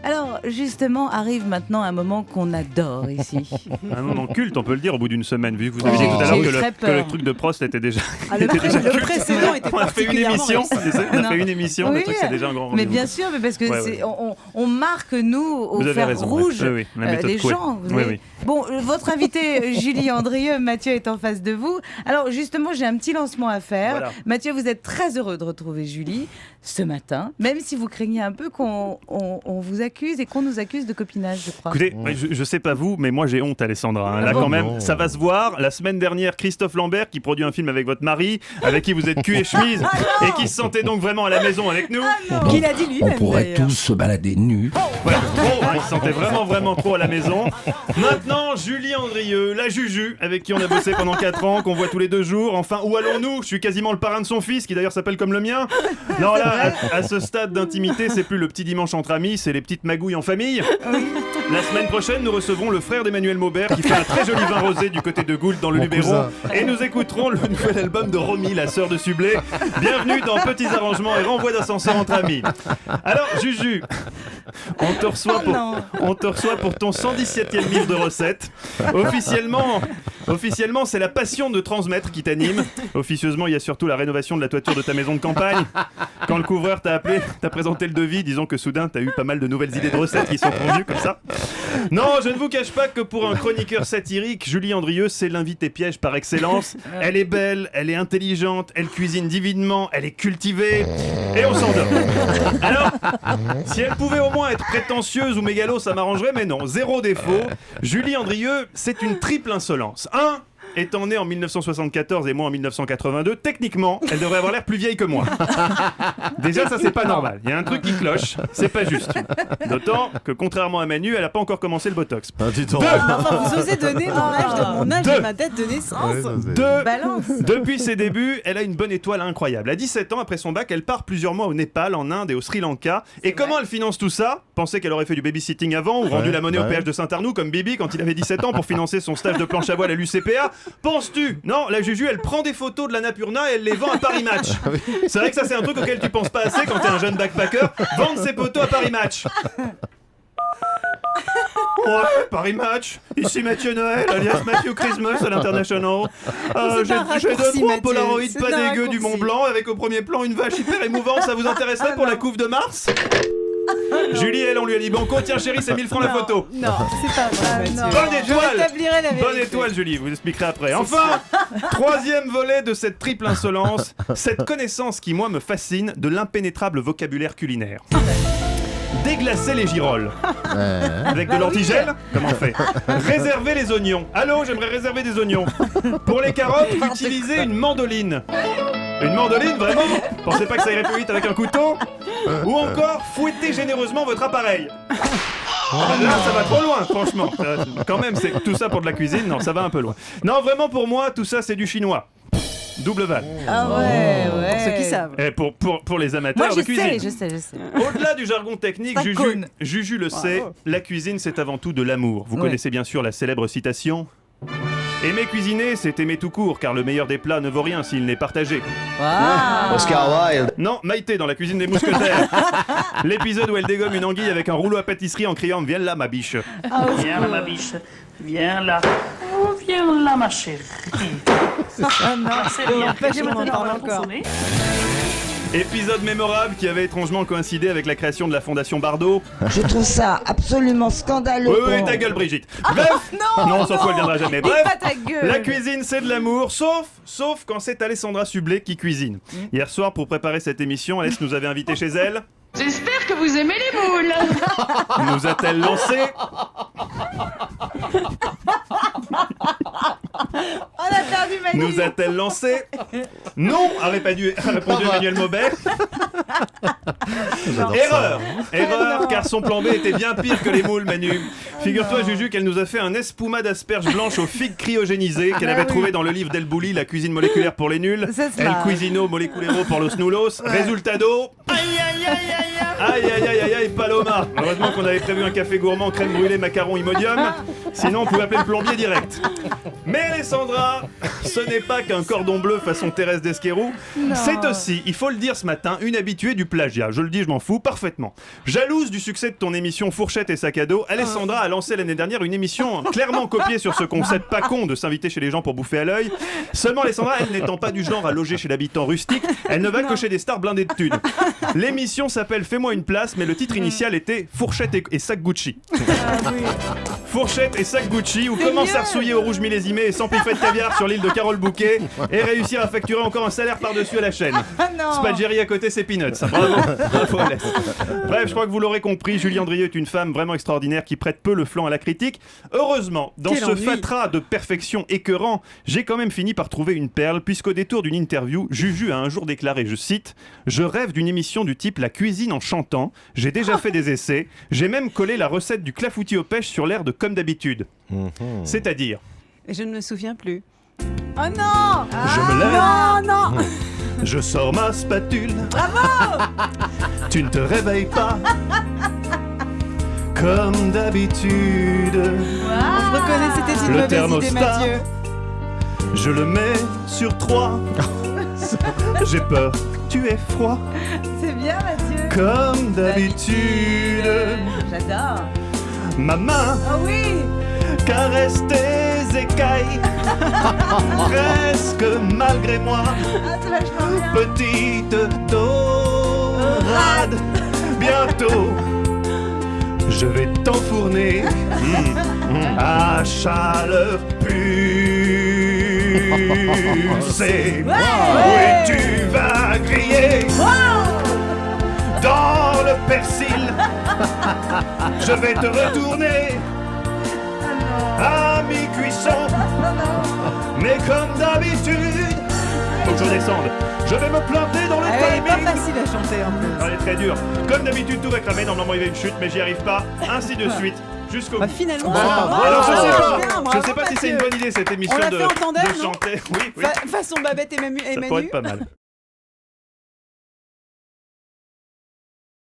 Alors, justement, arrive maintenant un moment qu'on adore ici. Un moment culte, on peut le dire, au bout d'une semaine, vu que vous avez dit tout à l'heure que le truc de Prost était déjà. Le précédent était on a fait une émission, Oui, le truc c'est déjà un grand rendez-vous. Mais bien sûr, mais parce que on marque, nous, au fer rouge, les gens. Oui. Bon, votre invité, Julie Andrieux, Mathieu est en face de vous. Alors, justement, j'ai un petit lancement à faire. Voilà. Mathieu, vous êtes très heureux de retrouver Julie ce matin, même si vous craignez un peu qu'on vous accuse et qu'on nous accuse de copinage, je crois. Écoutez, je sais pas vous, mais moi j'ai honte, Alessandra. Là, quand même, ça va se voir. La semaine dernière, Christophe Lambert, qui produit un film avec votre mari, avec qui vous êtes cul et chemise, et qui se sentait donc vraiment à la maison avec nous. Qu'il a dit lui-même. On pourrait tous se balader nus. Voilà, il se sentait vraiment trop à la maison. Maintenant, Julie Andrieux, la Juju, avec qui on a bossé pendant 4 ans, qu'on voit tous les 2 jours. Enfin, où allons-nous ? Je suis quasiment le parrain de son fils, qui d'ailleurs s'appelle comme le mien. Non, là, à ce stade d'intimité, c'est plus le petit dimanche entre amis, c'est les petites magouilles en famille. La semaine prochaine, nous recevrons le frère d'Emmanuel Maubert, qui fait un très joli vin rosé du côté de Goult dans le Luberon. Et nous écouterons le nouvel album de Romy, la sœur de Sublet. Bienvenue dans Petits Arrangements et renvoi d'ascenseur entre amis. Alors, Juju, on te reçoit pour ton 117e livre de recettes. Officiellement, c'est la passion de transmettre qui t'anime. Officieusement, il y a surtout la rénovation de la toiture de ta maison de campagne. Quand le couvreur t'a appelé, t'as présenté le devis, disons que soudain, t'as eu pas mal de nouvelles idées de recettes qui sont convenues comme ça. Non, je ne vous cache pas que pour un chroniqueur satirique, Julie Andrieux, c'est l'invité piège par excellence. Elle est belle, elle est intelligente, elle cuisine divinement, elle est cultivée, et on s'endort. Alors, si elle pouvait au moins être prétentieuse ou mégalo, ça m'arrangerait, mais non, 0 défaut. Julie Andrieux, c'est une triple insolence. Étant née en 1974 et moi en 1982, techniquement, elle devrait avoir l'air plus vieille que moi. Déjà, ça, c'est pas normal. Il y a un truc qui cloche, c'est pas juste. D'autant que, contrairement à Manu, elle a pas encore commencé le botox. Vous osez donner mon âge et ma date de naissance. Balance. Depuis ses débuts, elle a une bonne étoile incroyable. À 17 ans, après son bac, elle part plusieurs mois au Népal, en Inde et au Sri Lanka. Et comment elle finance tout ça ? Pensez qu'elle aurait fait du babysitting avant ou rendu la monnaie au péage de Saint-Arnoux comme Bibi quand il avait 17 ans pour financer son stage de planche à voile à l'UCPA. Penses-tu ? Non, la Juju, elle prend des photos de la Napurna et elle les vend à Paris Match. C'est vrai que ça, c'est un truc auquel tu penses pas assez quand t'es un jeune backpacker. Vendre ses photos à Paris Match. Ouais, Paris Match. Ici Mathieu Noël, alias Mathieu Christmas à l'International. J'ai 2-3 Polaroid pas dégueux du Mont Blanc avec au premier plan une vache hyper émouvante. Ça vous intéresserait pour la couve de mars ? Julie, elle, on lui a dit banco, tiens chérie, c'est 1000 francs la photo. Non, c'est pas vrai, Mathieu. Bonne étoile, Julie, vous expliquerai après. Enfin, 3e volet de cette triple insolence, cette connaissance qui, moi, me fascine de l'impénétrable vocabulaire culinaire. Déglacer les girolles. Avec de l'antigel, comment on fait ? Réserver les oignons. Allô, j'aimerais réserver des oignons. Pour les carottes, utilisez une mandoline. Une mandoline, vraiment ? Pensez pas que ça irait plus vite avec un couteau ? Ou encore, fouettez généreusement votre appareil. Là, ça va trop loin, franchement. Quand même, c'est tout ça pour de la cuisine, non, ça va un peu loin. Non, vraiment, pour moi, tout ça, c'est du chinois. Double val. Ah ouais. Pour ceux qui savent. Et pour les amateurs Moi, de cuisine. Je sais. Au-delà du jargon technique, Juju le sait, la cuisine, c'est avant tout de l'amour. Vous connaissez bien sûr la célèbre citation ? Aimer cuisiner, c'est aimer tout court, car le meilleur des plats ne vaut rien s'il n'est partagé. Wow. Oscar Wilde. Non, Maïté dans la cuisine des mousquetaires. L'épisode où elle dégomme une anguille avec un rouleau à pâtisserie en criant « Viens là, ma biche ». Viens là, ma biche. Viens là. Oh, viens là, ma chérie. C'est bien. J'ai mon entendre encore. Épisode mémorable qui avait étrangement coïncidé avec la création de la Fondation Bardot. Je trouve ça absolument scandaleux. Oui, ta gueule, Brigitte. Bref, non, sans quoi elle viendra jamais. Bref, pas ta gueule. la cuisine, c'est de l'amour, sauf quand c'est Alessandra Sublet qui cuisine. Hier soir, pour préparer cette émission, Alès nous avait invités chez elle. J'espère que vous aimez les moules. Nous a-t-elle lancé ? On a perdu Manu. Nous a-t-elle lancé ? Non, a répondu Emmanuel Maubert. Erreur, car son plan B était bien pire que les moules, Manu. Figure-toi, Juju, qu'elle nous a fait un espuma d'asperges blanches aux figues cryogénisées qu'elle avait trouvé dans le livre d'El Bouli, La cuisine moléculaire pour les nuls. El cuisino moleculero pour los nulos. Résultat d'eau. Aïe, Paloma. Heureusement qu'on avait prévu un café gourmand, crème brûlée, macaron, Imodium. Sinon, on pouvait appeler le plombier direct. Mais Alessandra, ce n'est pas qu'un cordon bleu façon Thérèse d'Esquerou. C'est aussi, il faut le dire ce matin, une habituée du plagiat. je le dis, je m'en fous parfaitement. Jalouse du succès de ton émission Fourchette et sac à dos, Alessandra a lancé l'année dernière une émission clairement copiée sur ce concept pas con de s'inviter chez les gens pour bouffer à l'œil. Seulement Alessandra, elle n'étant pas du genre à loger chez l'habitant rustique, elle ne va que chez des stars blindées de thunes. L'émission s'appelle Fais-moi une place, mais le titre initial était Fourchette et sac Gucci. Fourchette et sac Gucci, ou comment s'arsouiller au rouge millésimé et sans piffet de caviar sur l'île de Carole Bouquet et réussir à facturer encore un salaire par-dessus à la chaîne. Spaghetti à côté, c'est peanuts. Bravo Alès. Bref, je crois que vous l'aurez compris, Julie Andrieux est une femme vraiment extraordinaire qui prête peu le flanc à la critique. Heureusement, dans ce fatras de perfection écœurant, j'ai quand même fini par trouver une perle, puisqu'au détour d'une interview, Juju a un jour déclaré, je cite, « Je rêve d'une émission du type La cuisine en chantant, j'ai déjà fait des essais, j'ai même collé la recette du clafoutis aux pêches sur l'air de Comme d'habitude. » C'est-à-dire... Je ne me souviens plus. Oh non! Je me lève. Non. Je sors ma spatule. Bravo! Tu ne te réveilles pas. Comme d'habitude. Je reconnais, c'était une Le mauvaise idée, thermostat. Mathieu. Je le mets sur 3. J'ai peur que tu aies froid. C'est bien, Mathieu. Comme d'habitude. J'adore. Ma main Ah oui! caresse tes écailles. Presque malgré moi. Ah, c'est vachement bien. Petite dorade, bientôt je vais t'enfourner à chaleur pulsée. Oui, tu vas griller dans le persil. Je vais te retourner à mi-cuisson. Mais comme d'habitude, faut que je descende. Je vais me planter dans le Elle est pas timing. facile à chanter en plus. Elle est très dure. Comme d'habitude, tout va cramer. Normalement, il y avait une chute, mais j'y arrive pas. Ainsi de suite, jusqu'au bout. Finalement, Alors, je sais pas. Bravo, Je sais pas si c'est une bonne idée cette émission On l'a de fait en tandem, non chanter. Oui, oui. façon Babette et Manu. Ça pourrait être pas mal.